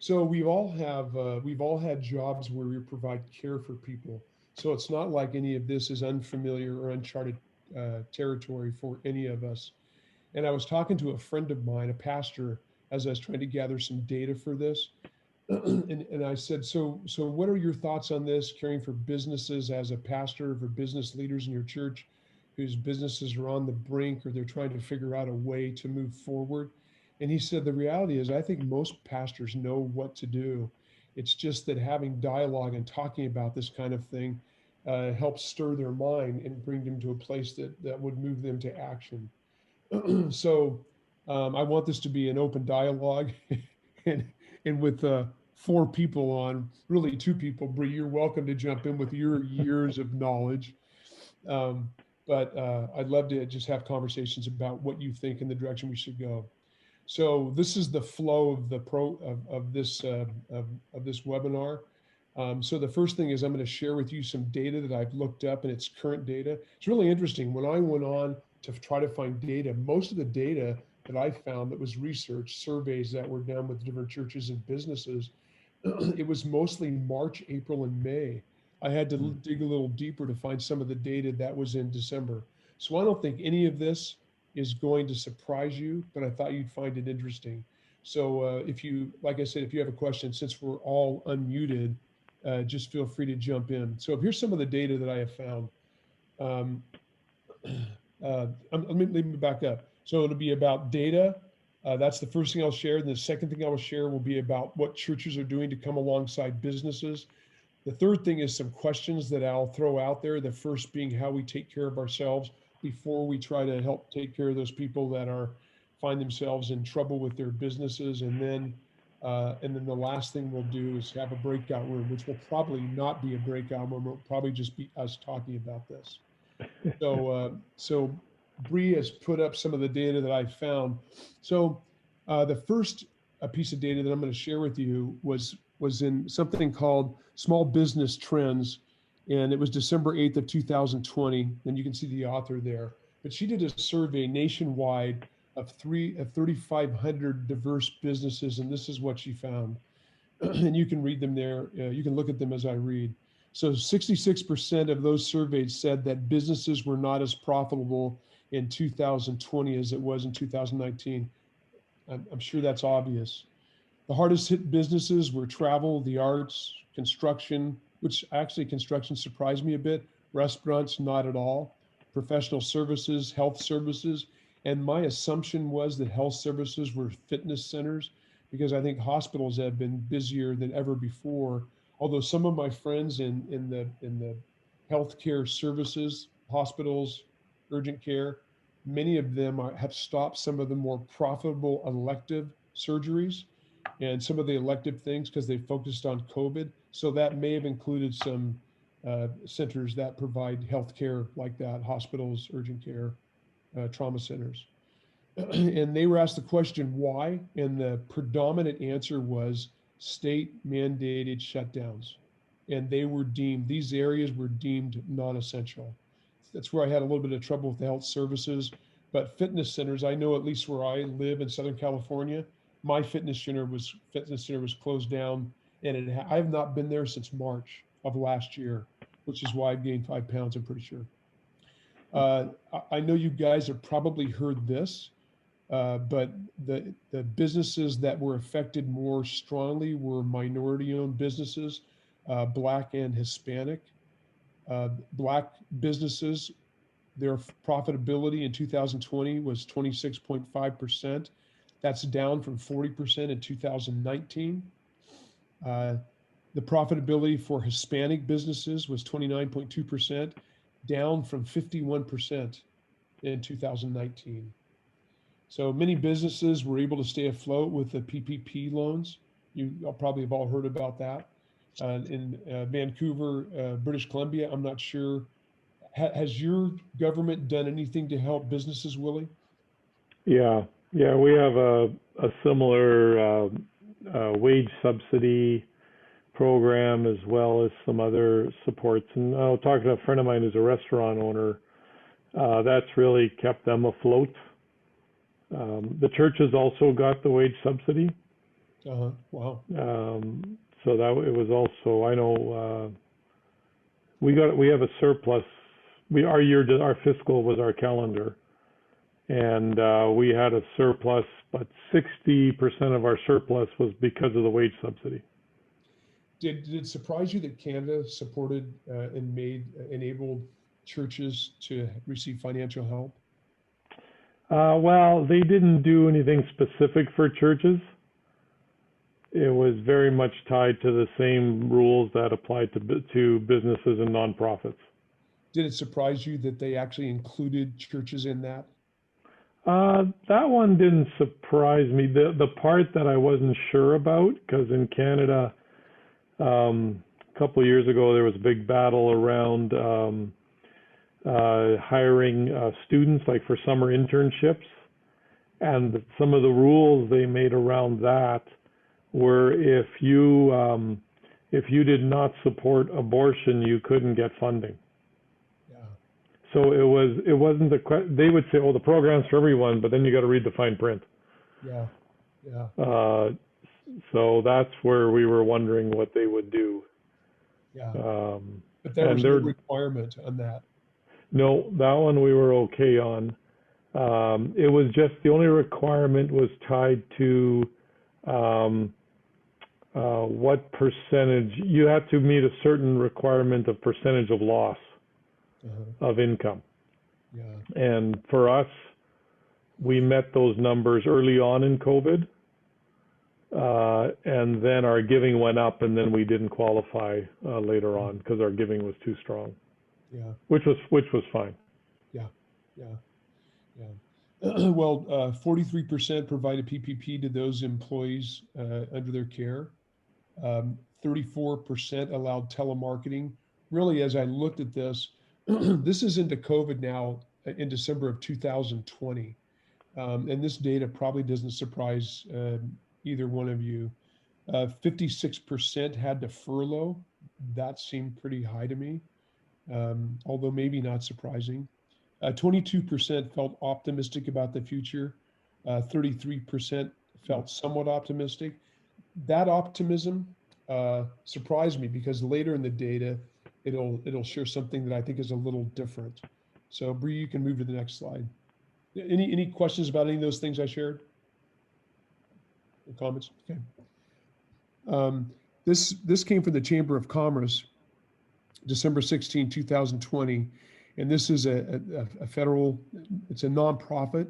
So we've all had jobs where we provide care for people. So it's not like any of this is unfamiliar or uncharted territory for any of us. And I was talking to a friend of mine, a pastor, as I was trying to gather some data for this. And I said, so what are your thoughts on this, caring for businesses as a pastor, for business leaders in your church whose businesses are on the brink or they're trying to figure out a way to move forward? And he said, the reality is, I think most pastors know what to do. It's just that having dialogue and talking about this kind of thing helps stir their mind and bring them to a place that would move them to action. So I want this to be an open dialogue, and with four people on, really two people. Bree, you're welcome to jump in with your years of knowledge. Um, but I'd love to just have conversations about what you think and the direction we should go. So this is the flow of the of this webinar. So the first thing is I'm going to share with you some data that I've looked up, and it's current data. It's really interesting. When I went on to try to find data, most of the data that I found that was research, surveys that were done with different churches and businesses, it was mostly March, April, and May. I had to dig a little deeper to find some of the data that was in December. So I don't think any of this is going to surprise you, but I thought you'd find it interesting. So if you, like I said, if you have a question, since we're all unmuted, just feel free to jump in. So here's some of the data that I have found. Um, let me back up. So it'll be about data. That's the first thing I'll share. And the second thing I will share will be about what churches are doing to come alongside businesses. The third thing is some questions that I'll throw out there. The first being how we take care of ourselves before we try to help take care of those people that are find themselves in trouble with their businesses. And then the last thing we'll do is have a breakout room, which will probably not be a breakout room. It'll probably just be us talking about this. So Bree has put up some of the data that I found. So the first piece of data that I'm going to share with you was in something called Small Business Trends, and it was December 8th of 2020, and you can see the author there. But she did a survey nationwide of 3,500 diverse businesses, and this is what she found. And you can read them there. You can look at them as I read. So 66% of those surveyed said that businesses were not as profitable in 2020 as it was in 2019. I'm sure that's obvious. The hardest hit businesses were travel, the arts, construction, which actually construction surprised me a bit, restaurants, not at all, professional services, health services. And my assumption was that health services were fitness centers because I think hospitals have been busier than ever before. Although some of my friends in the healthcare services, hospitals, urgent care, many of them have stopped some of the more profitable elective surgeries and some of the elective things because they focused on COVID. So that may have included some centers that provide health care like that, hospitals, urgent care, trauma centers. And they were asked the question, why? And the predominant answer was state mandated shutdowns. And they were deemed, these areas were deemed non-essential. That's where I had a little bit of trouble with the health services. But fitness centers, I know at least where I live in Southern California, my fitness center was closed down, and I have not been there since March of last year, which is why I've gained 5 pounds. I'm pretty sure. I know you guys have probably heard this, but the businesses that were affected more strongly were minority-owned businesses, Black and Hispanic. Black businesses, their profitability in 2020 was 26.5%. That's down from 40% in 2019. Uh, the profitability for Hispanic businesses was 29.2%, down from 51% in 2019. So many businesses were able to stay afloat with the PPP loans. You probably have all heard about that. In Vancouver, British Columbia, I'm not sure. Has your government done anything to help businesses, Willie? Yeah, yeah, we have a similar wage subsidy program as well as some other supports. And I was talking to a friend of mine who's a restaurant owner. That's really kept them afloat. The church has also got the wage subsidy, Wow. So that it was also, I know, we have a surplus. Our fiscal was our calendar, and we had a surplus, but 60% of our surplus was because of the wage subsidy. Did it surprise you that Canada supported and enabled churches to receive financial help? Well, they didn't do anything specific for churches. It was very much tied to the same rules that applied to businesses and nonprofits. Did it surprise you that they actually included churches in that? That one didn't surprise me. The part that I wasn't sure about, because in Canada, a couple of years ago, there was a big battle around hiring students, like for summer internships, and some of the rules they made around that were if you did not support abortion, you couldn't get funding. Yeah, So it wasn't they would say, oh, the program's for everyone, but then you got to read the fine print. yeah, yeah, Uh, so that's where we were wondering what they would do. yeah. But there And was no they're requirement on that. no, that one we were okay on. It was just the only requirement was tied to um, what percentage you had to meet a certain requirement of percentage of loss Uh-huh. of income. Yeah, And for us, we met those numbers early on in COVID, and then our giving went up, and then we didn't qualify later on because our giving was too strong, yeah, which was fine. yeah, yeah, yeah. Well, 43% provided PPP to those employees under their care. 34% allowed telemarketing. Really, as I looked at this, this is into COVID now in December of 2020. And this data probably doesn't surprise either one of you. 56% had to furlough. That seemed pretty high to me, although maybe not surprising. 22% felt optimistic about the future. 33% felt somewhat optimistic. That optimism surprised me because later in the data, it'll share something that I think is a little different. So Bree, you can move to the next slide. Any questions about any of those things I shared? Or comments? Okay. Um, this came from the Chamber of Commerce, December 16, 2020, and this is a federal. It's a nonprofit,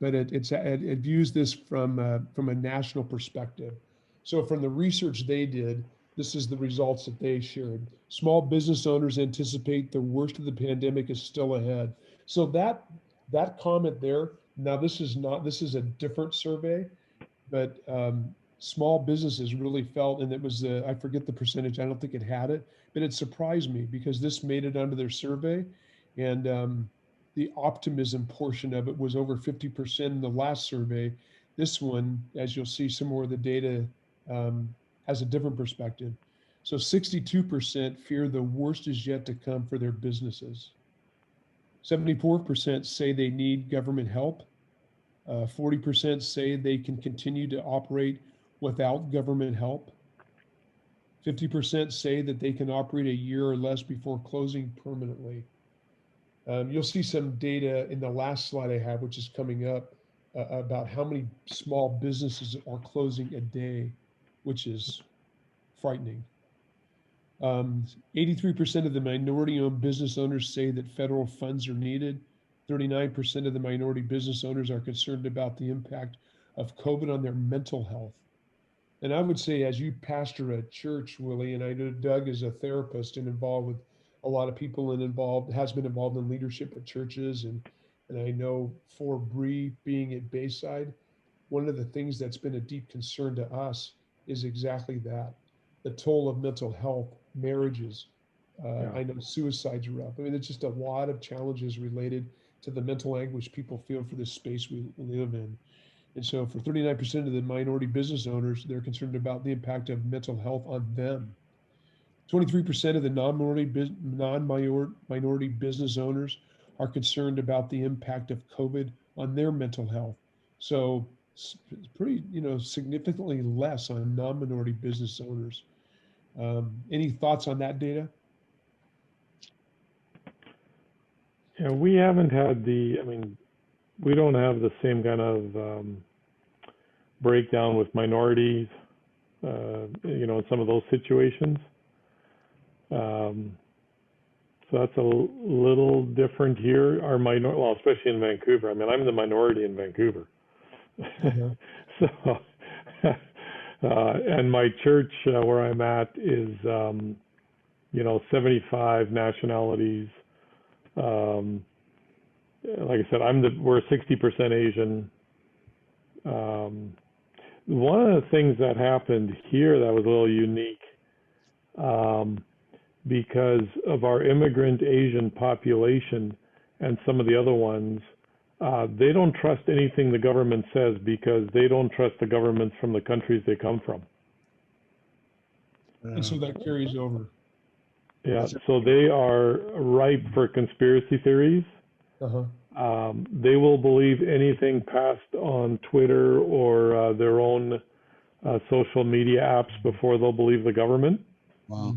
but it views this from a national perspective. So from the research they did, this is the results that they shared. Small business owners anticipate the worst of the pandemic is still ahead. So that comment there. Now this is a different survey, but small businesses really felt, and it was I forget the percentage. I don't think it had it, but it surprised me because this made it onto their survey, and the optimism portion of it was over 50% in the last survey. This one, as you'll see, some more of the data um, has a different perspective. So 62% fear the worst is yet to come for their businesses. 74% say they need government help. 40% say they can continue to operate without government help. 50% say that they can operate a year or less before closing permanently. You'll see some data in the last slide I have, which is coming up, about how many small businesses are closing a day, which is frightening. 83% of the minority owned business owners say that federal funds are needed. 39% of the minority business owners are concerned about the impact of COVID on their mental health. And I would say, as you pastor a church, Willie, and I know Doug is a therapist and involved with a lot of people and has been involved in leadership at churches. And I know for Bree being at Bayside, one of the things that's been a deep concern to us is exactly that, the toll of mental health, marriages. Yeah. I know suicides are up. I mean, it's just a lot of challenges related to the mental anguish people feel for this space we live in. And so, for 39% of the minority business owners, they're concerned about the impact of mental health on them. 23% of the non-minority business owners are concerned about the impact of COVID on their mental health. So it's pretty, significantly less on non-minority business owners. Any thoughts on that data? Yeah, we haven't had I mean, we don't have the same kind of breakdown with minorities, in some of those situations. Um, so that's a little different here. Well, especially in Vancouver. I mean, I'm the minority in Vancouver. Uh-huh. So, and my church where I'm at is, 75 nationalities. Um, like I said, we're 60% Asian. Um, One of the things that happened here that was a little unique, um, because of our immigrant Asian population and some of the other ones, they don't trust anything the government says because they don't trust the governments from the countries they come from. And so that carries over. Yeah, so they are ripe for conspiracy theories. Uh-huh. They will believe anything passed on Twitter or their own social media apps before they'll believe the government. Wow.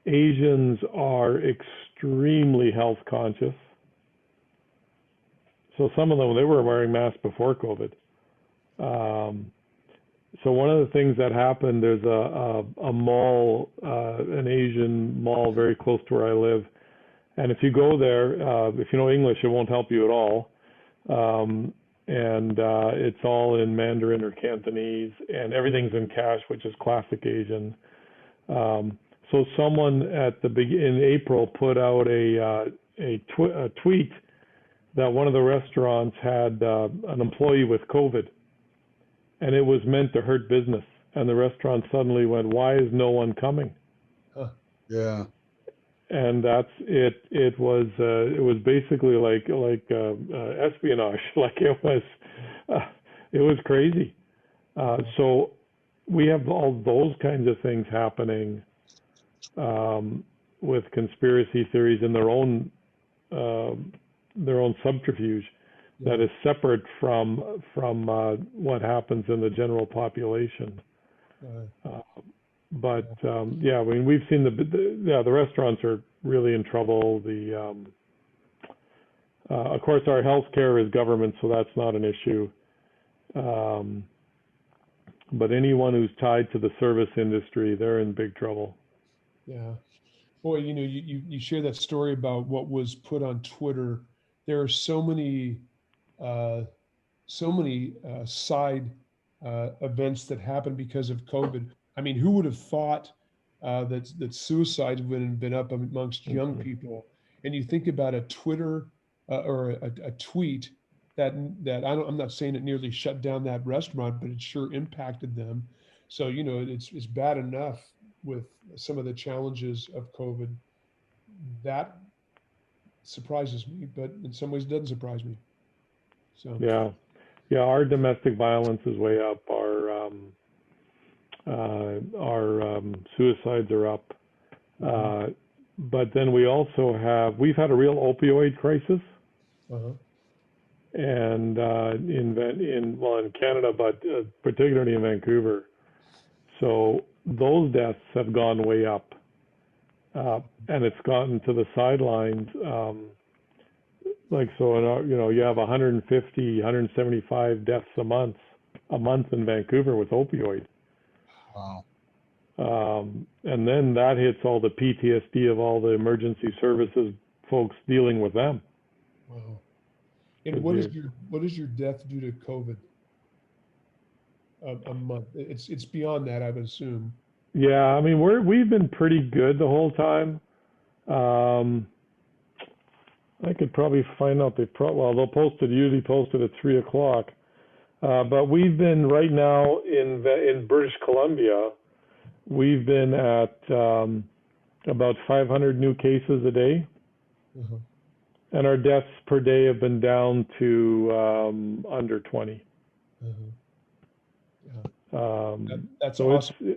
Asians are extremely health conscious. So some of them, they were wearing masks before COVID. So one of the things that happened, there's a mall, an Asian mall very close to where I live. And if you go there, if you know English, it won't help you at all. And it's all in Mandarin or Cantonese, and everything's in cash, which is classic Asian. So someone in April put out a tweet that one of the restaurants had an employee with COVID, and it was meant to hurt business. And the restaurant suddenly went, "Why is no one coming?" Huh. Yeah. And that's it. It was basically like espionage. Like it was crazy. So we have all those kinds of things happening with conspiracy theories in their own subterfuge that is separate from what happens in the general population. But yeah, I mean, we've seen the restaurants are really in trouble. Of course, our healthcare is government, so that's not an issue. But anyone who's tied to the service industry, they're in big trouble. Yeah. Boy, you share that story about what was put on Twitter. There are so many side events that happen because of COVID. I mean, who would have thought that suicide would have been up amongst young people? And you think about a Twitter or a tweet that I'm not saying it nearly shut down that restaurant, but it sure impacted them. So it's bad enough with some of the challenges of COVID. That surprises me, but in some ways doesn't surprise me. So Yeah, our domestic violence is way up. Our suicides are up. But then we've had a real opioid crisis. uh-huh. And in Canada, but particularly in Vancouver. So those deaths have gone way up, and it's gotten to the sidelines. You have 150, 175 deaths a month in Vancouver with opioid. Wow. And then that hits all the PTSD of all the emergency services folks dealing with them. Wow. And what is your death due to COVID? A month. It's beyond that, I would assume. Yeah, I mean we've been pretty good the whole time. I could probably find out. They'll usually post it at 3:00. But we've been right now in British Columbia. We've been at about 500 new cases a day. Uh-huh. And our deaths per day have been down to under 20. Uh-huh. Yeah. That's so awesome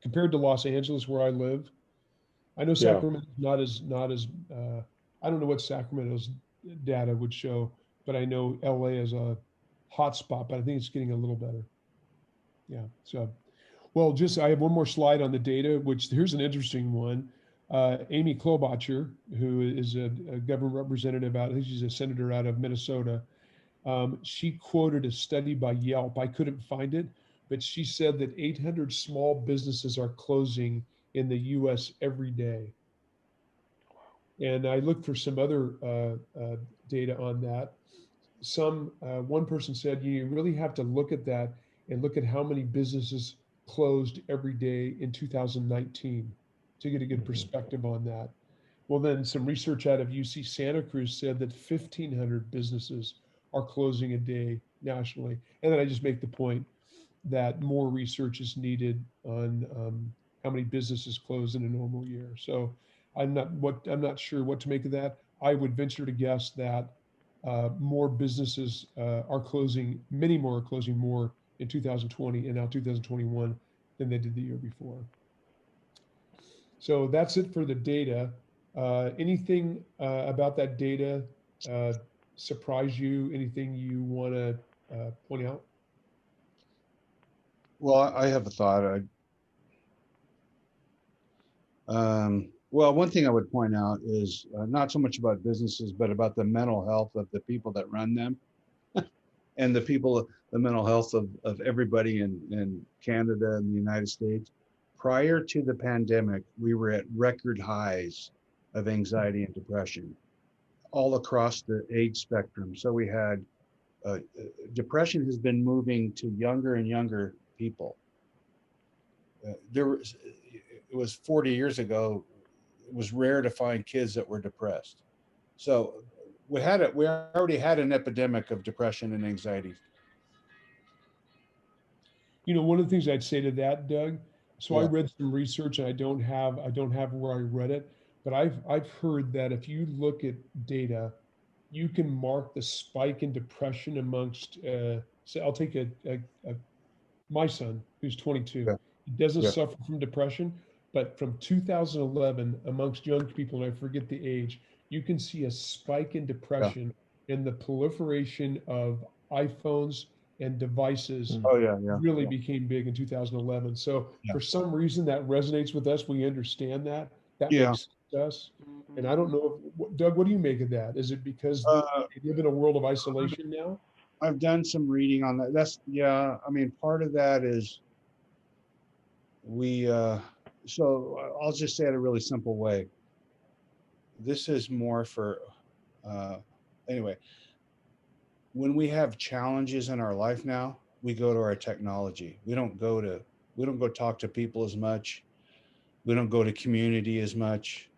compared to Los Angeles, where I live. I know Sacramento's not as I don't know what Sacramento's data would show, but I know LA is hotspot, but I think it's getting a little better. Yeah. So, well, just I have one more slide on the data, which here's an interesting one. Amy Klobuchar, who is a government representative out, I think she's a senator out of Minnesota. She quoted a study by Yelp. I couldn't find it, but she said that 800 small businesses are closing in the US every day. And I looked for some other data on that. One person said you really have to look at that and look at how many businesses closed every day in 2019 to get a good perspective on that. Well, then some research out of UC Santa Cruz said that 1,500 businesses are closing a day nationally. And then I just make the point that more research is needed on how many businesses close in a normal year. So I'm not sure what to make of that. I would venture to guess that more businesses are closing, many more are closing more in 2020 and now 2021 than they did the year before. So that's it for the data. Anything about that data surprise you? Anything you want to point out? Well, I have a thought. Well, one thing I would point out is not so much about businesses, but about the mental health of the people that run them and the mental health of everybody in Canada and the United States. Prior to the pandemic, we were at record highs of anxiety and depression all across the age spectrum. So we had depression has been moving to younger and younger people. It was 40 years ago, it was rare to find kids that were depressed. So we already had an epidemic of depression and anxiety. You know, one of the things I'd say to that, Doug, so I Yeah. read some research and I don't have where I read it, but I've heard that if you look at data, you can mark the spike in depression amongst so I'll take my son who's 22. Yeah. He doesn't Yeah. suffer from depression, but from 2011 amongst young people, and I forget the age, you can see a spike in depression in the proliferation of iPhones and devices Oh yeah. Yeah. really Yeah. became big in 2011. So Yeah. for some reason that resonates with us. We understand that. That Yeah. makes us. And I don't know, Doug, what do you make of that? Is it because they live in a world of isolation now? I've done some reading on that. Yeah. I mean, part of that is so I'll just say it a really simple way. This is more for, anyway, when we have challenges in our life now, we go to our technology. We don't go talk to people as much. We don't go to community as much.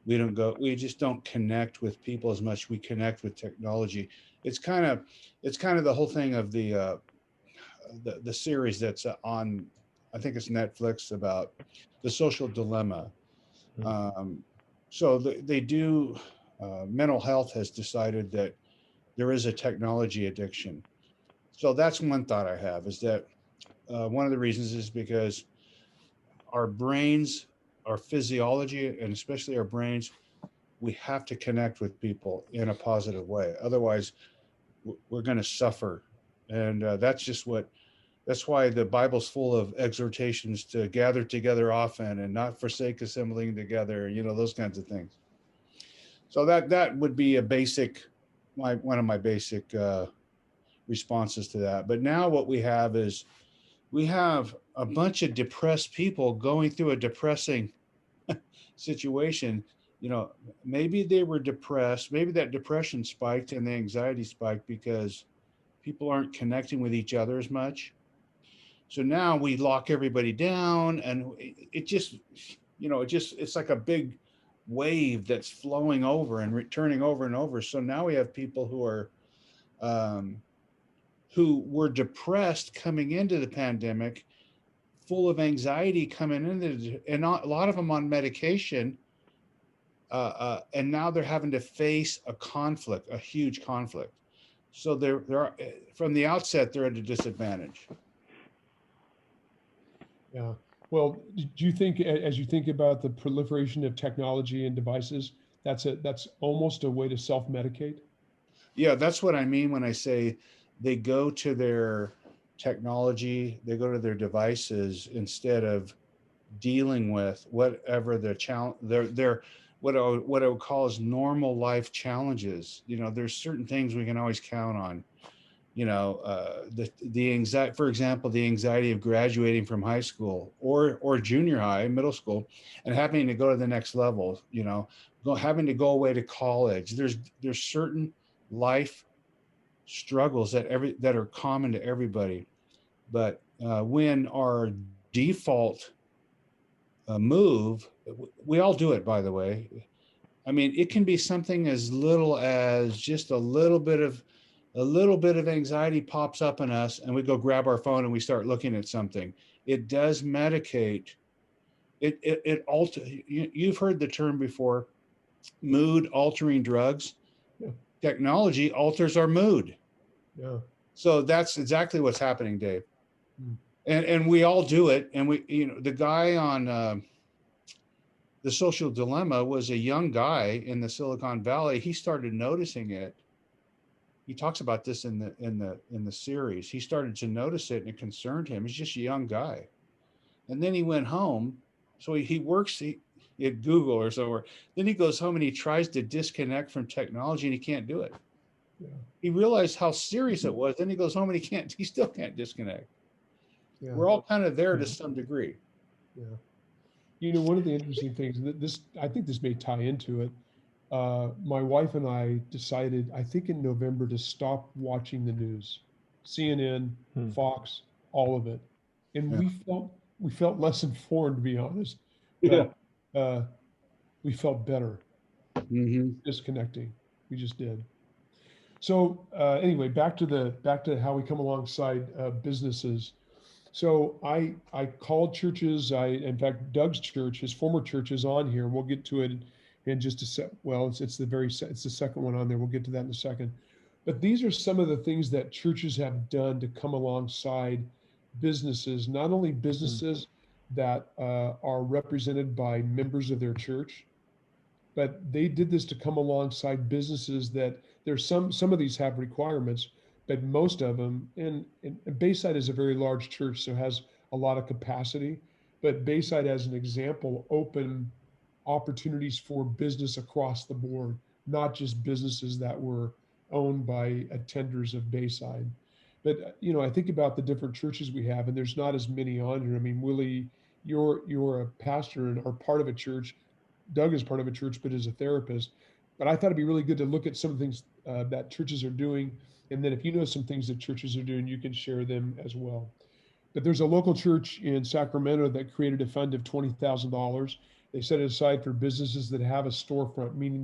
We just don't connect with people as much. We connect with technology. It's kind of the whole thing of the series that's on, I think it's Netflix, about the social dilemma. So they do, mental health has decided that there is a technology addiction. So that's one thought I have, is that one of the reasons is because our brains, our physiology, and especially our brains, we have to connect with people in a positive way. Otherwise, we're going to suffer. And that's why the Bible's full of exhortations to gather together often and not forsake assembling together, those kinds of things. So that would be one of my basic responses to that. But now what we have is we have a bunch of depressed people going through a depressing situation. Maybe they were depressed. Maybe that depression spiked and the anxiety spiked because people aren't connecting with each other as much. So now we lock everybody down, and it's like a big wave that's flowing over and returning over and over. So now we have people who were depressed coming into the pandemic, full of anxiety coming into, and a lot of them on medication. And now they're having to face a huge conflict. So they're from the outset, they're at a disadvantage. Yeah. Well, do you think, as you think about the proliferation of technology and devices, that's almost a way to self-medicate? Yeah, that's what I mean when I say they go to their technology, they go to their devices instead of dealing with whatever the challenge, their what I would call as normal life challenges. There's certain things we can always count on. The anxiety, for example, the anxiety of graduating from high school or junior high, middle school, and having to go to the next level. Having to go away to college. There's certain life struggles that are common to everybody. But when our default move, we all do it, by the way. I mean, it can be something as little as just a little bit of anxiety pops up in us, and we go grab our phone and we start looking at something. It does medicate. It alter. You've heard the term before, mood altering drugs. Yeah. Technology alters our mood. Yeah. So that's exactly what's happening, Dave. Mm. And we all do it. And the guy on The Social Dilemma was a young guy in the Silicon Valley. He started noticing it. He talks about this in the series. He started to notice it, and it concerned him. He's just a young guy, and then he went home. So he works at Google or somewhere. Then he goes home and he tries to disconnect from technology, and he can't do it. Yeah. He realized how serious it was. Then he goes home and he still can't disconnect. Yeah. We're all kind of there to some degree. Yeah. One of the interesting things, and I think this may tie into it. My wife and I decided, I think in November, to stop watching the news, CNN, Fox, all of it, and Yeah. we felt less informed, to be honest, Yeah. but we felt better Mm-hmm. disconnecting. We just did. So anyway, back to how we come alongside businesses. So I called churches. In fact, Doug's church, his former church, is on here. We'll get to it in just a sec. Well, it's the second one on there. We'll get to that in a second. But these are some of the things that churches have done to come alongside businesses. Not only businesses that are represented by members of their church, but they did this to come alongside businesses that there's some of these have requirements, but most of them, and Bayside is a very large church, so has a lot of capacity. But Bayside, as an example, open opportunities for business across the board, not just businesses that were owned by attenders of Bayside. But I think about the different churches we have, and there's not as many on here. I mean, Willie, you're a pastor and are part of a church. Doug is part of a church, but is a therapist. But I thought it'd be really good to look at some of the things that churches are doing. And then if you know some things that churches are doing, you can share them as well. But there's a local church in Sacramento that created a fund of $20,000. They set it aside for businesses that have a storefront, meaning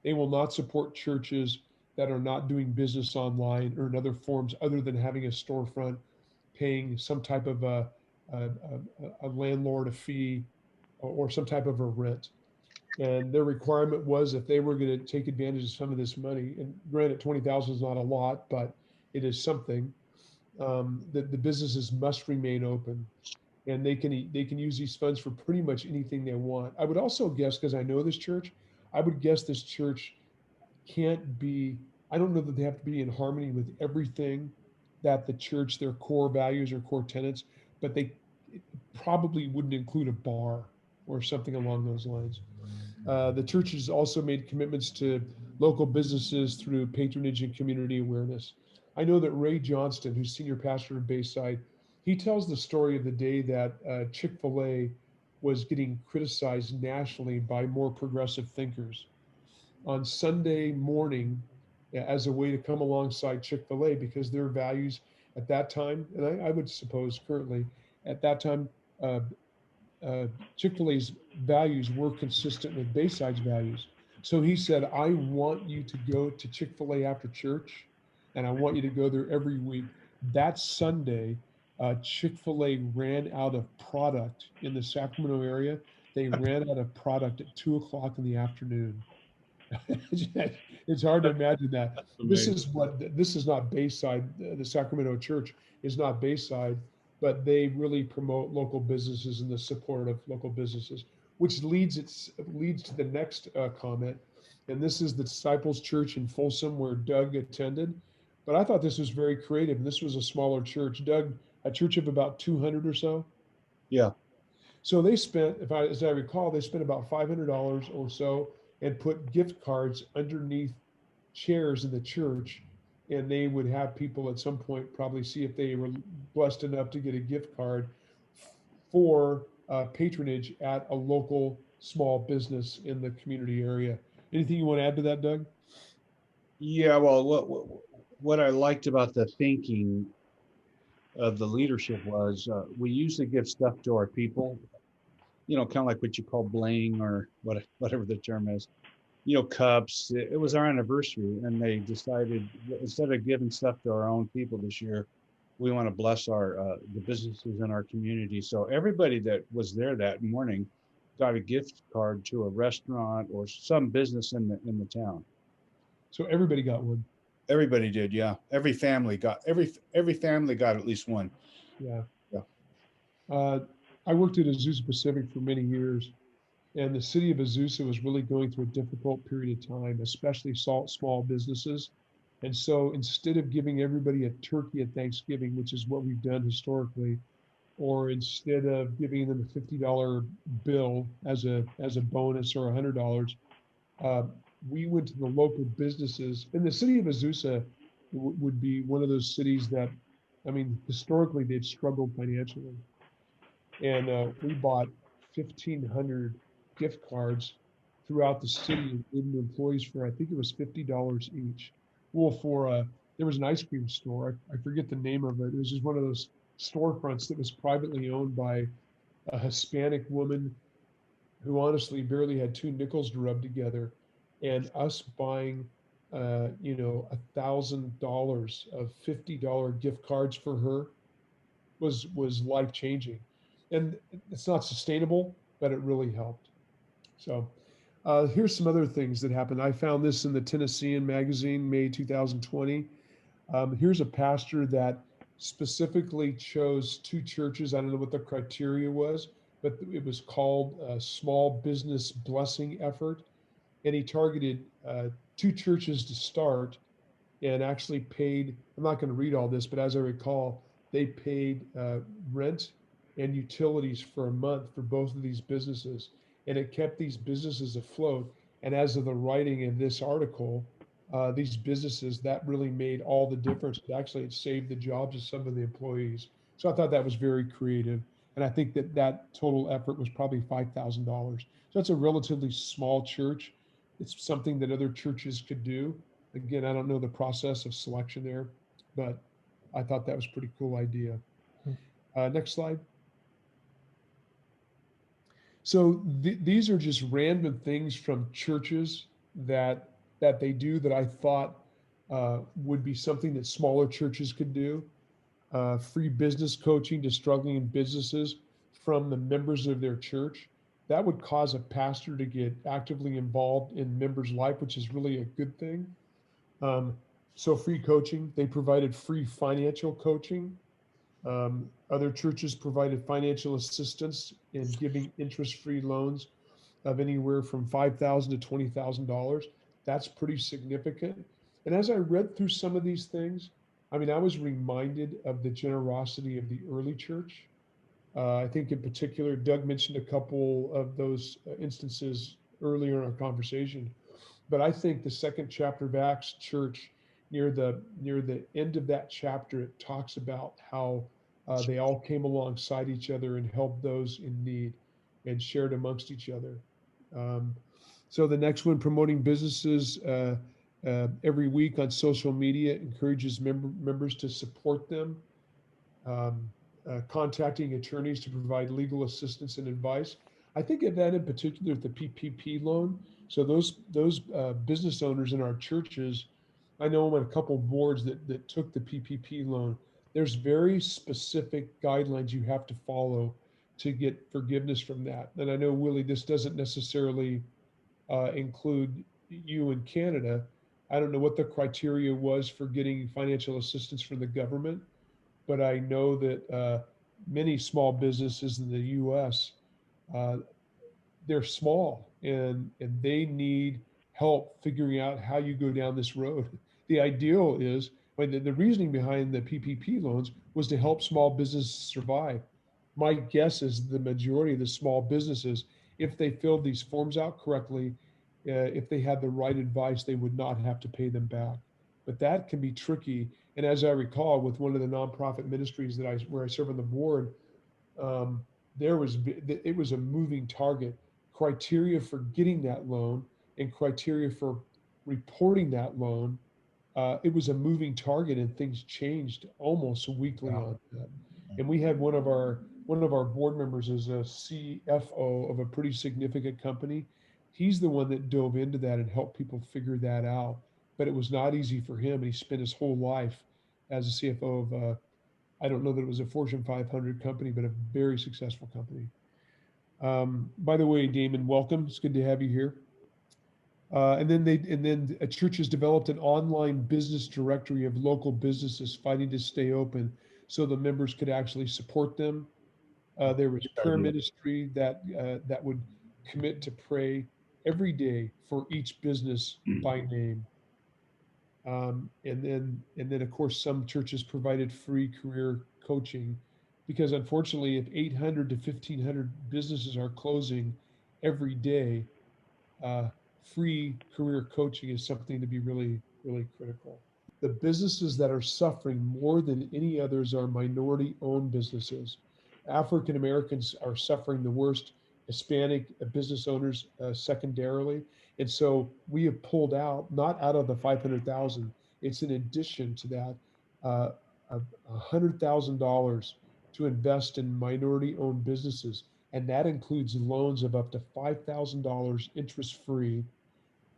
they will not support churches that are not doing business online or in other forms other than having a storefront, paying some type of a landlord a fee or some type of a rent. And their requirement was if they were going to take advantage of some of this money, and granted, 20,000 is not a lot, but it is something. That the businesses must remain open, and they can use these funds for pretty much anything they want. I would also guess, because I know this church, I would guess this church can't be. I don't know that they have to be in harmony with everything that the church, their core values or core tenets, but they probably wouldn't include a bar or something along those lines. The church has also made commitments to local businesses through patronage and community awareness. I know that Ray Johnston, who's senior pastor of Bayside, he tells the story of the day that Chick-fil-A was getting criticized nationally by more progressive thinkers on Sunday morning as a way to come alongside Chick-fil-A because their values at that time, and I would suppose currently, at that time, uh, Chick-fil-A's values were consistent with Bayside's values. So he said, I want you to go to Chick-fil-A after church, and I want you to go there every week. That Sunday, Chick-fil-A ran out of product in the Sacramento area. They ran out of product at 2 o'clock in the afternoon. It's hard to imagine that. This is not Bayside. The Sacramento church is not Bayside, but they really promote local businesses and the support of local businesses, which leads to the next comment. And this is the Disciples Church in Folsom, where Doug attended. But I thought this was very creative. And this was a smaller church. Doug, a church of about 200 or so. Yeah. So they spent, as I recall, they spent about $500 or so and put gift cards underneath chairs in the church. And they would have people at some point probably see if they were blessed enough to get a gift card for patronage at a local small business in the community area. Anything you want to add to that, Doug? Yeah. Well, what I liked about the thinking of the leadership was we usually give stuff to our people, kind of like what you call bling or whatever the term is, cups. It was our anniversary, and they decided instead of giving stuff to our own people this year, we want to bless the businesses in our community. So everybody that was there that morning got a gift card to a restaurant or some business in the town. So everybody got one. Everybody did, yeah. Every family got at least one. Yeah. Yeah. I worked at Azusa Pacific for many years, and the city of Azusa was really going through a difficult period of time, especially small businesses. And so instead of giving everybody a turkey at Thanksgiving, which is what we've done historically, or instead of giving them a $50 bill as a bonus or $100, uh, we went to the local businesses. And the city of Azusa would be one of those cities that, I mean, historically they've struggled financially, and we bought 1,500 gift cards throughout the city and gave them to employees for, I think it was $50 each. Well, there was an ice cream store. I forget the name of it. It was just one of those storefronts that was privately owned by a Hispanic woman who honestly barely had two nickels to rub together, and us buying, $1,000 of $50 gift cards for her was life changing, and it's not sustainable, but it really helped. So here's some other things that happened. I found this in the Tennessean magazine, May 2020. Here's a pastor that specifically chose two churches. I don't know what the criteria was, but it was called a Small Business Blessing Effort. And he targeted two churches to start and actually paid. I'm not going to read all this, but as I recall, they paid rent and utilities for a month for both of these businesses. And it kept these businesses afloat. And as of the writing of this article, these businesses, that really made all the difference. Actually, it saved the jobs of some of the employees. So I thought that was very creative. And I think that total effort was probably $5,000. So it's a relatively small church. It's something that other churches could do. Again, I don't know the process of selection there, but I thought that was a pretty cool idea. Next slide. So these are just random things from churches that they do that I thought would be something that smaller churches could do. Free business coaching to struggling businesses from the members of their church. That would cause a pastor to get actively involved in members' life, which is really a good thing. So free coaching, they provided free financial coaching. Other churches provided financial assistance in giving interest-free loans of anywhere from $5,000 to $20,000. That's pretty significant. And as I read through some of these things, I mean, I was reminded of the generosity of the early church. I think in particular, Doug mentioned a couple of those instances earlier in our conversation. But I think the second chapter of Acts church, near the end of that chapter, it talks about how they all came alongside each other and helped those in need and shared amongst each other. Um, so the next one, promoting businesses every week on social media, encourages members to support them. Um, Contacting attorneys to provide legal assistance and advice. I think of that in particular with the PPP loan. So those business owners in our churches, I know I'm on a couple of boards that took the PPP loan. There's very specific guidelines you have to follow to get forgiveness from that. And I know, Willie, this doesn't necessarily include you in Canada. I don't know what the criteria was for getting financial assistance from the government, but I know that many small businesses in the U.S. Uh, they're small and they need help figuring out how you go down this road. The ideal is, But the reasoning behind the PPP loans was to help small businesses survive. My guess is the majority of the small businesses, if they filled these forms out correctly, if they had the right advice, they would not have to pay them back. But that can be tricky. And as I recall, with one of the nonprofit ministries where I serve on the board, um, it was a moving target. Criteria for getting that loan and criteria for reporting that loan, it was a moving target, and things changed almost weekly Yeah. on that. And we had one of our board members is a CFO of a pretty significant company. He's the one that dove into that and helped people figure that out. But it was not easy for him, and he spent his whole life as a CFO of I don't know that it was a Fortune 500 company, but a very successful company. By the way, Damon, welcome. It's good to have you here. And then a church has developed an online business directory of local businesses fighting to stay open, so the members could actually support them. There was prayer ministry that would commit to pray every day for each business by name. And then of course some churches provided free career coaching, because unfortunately if 800 to 1500 businesses are closing every day, uh, free career coaching is something to be really, really critical. The businesses that are suffering more than any others are minority owned businesses. African Americans are suffering the worst, Hispanic business owners secondarily. And so we have pulled out, not out of the 500,000, it's in addition to that, uh, $100,000 to invest in minority owned businesses. And that includes loans of up to $5,000 interest free,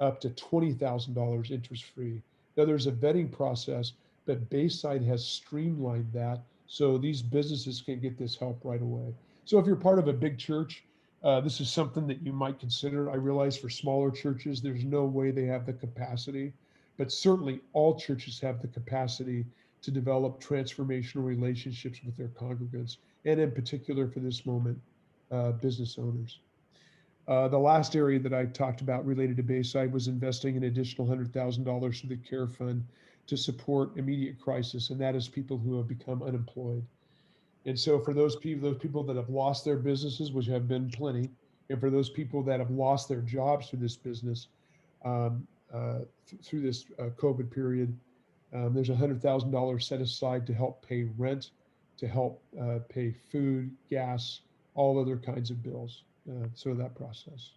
up to $20,000 interest free. Now there's a vetting process, but Bayside has streamlined that so these businesses can get this help right away. So if you're part of a big church, this is something that you might consider. I realize for smaller churches, there's no way they have the capacity, but certainly all churches have the capacity to develop transformational relationships with their congregants, and in particular for this moment, business owners. The last area that I talked about related to Bayside was investing an additional $100,000 through the CARE Fund to support immediate crisis, and that is people who have become unemployed. And so for those people that have lost their businesses, which have been plenty, and for those people that have lost their jobs through this business, through this COVID period, there's $100,000 set aside to help pay rent, to help pay food, gas, all other kinds of bills. So that process.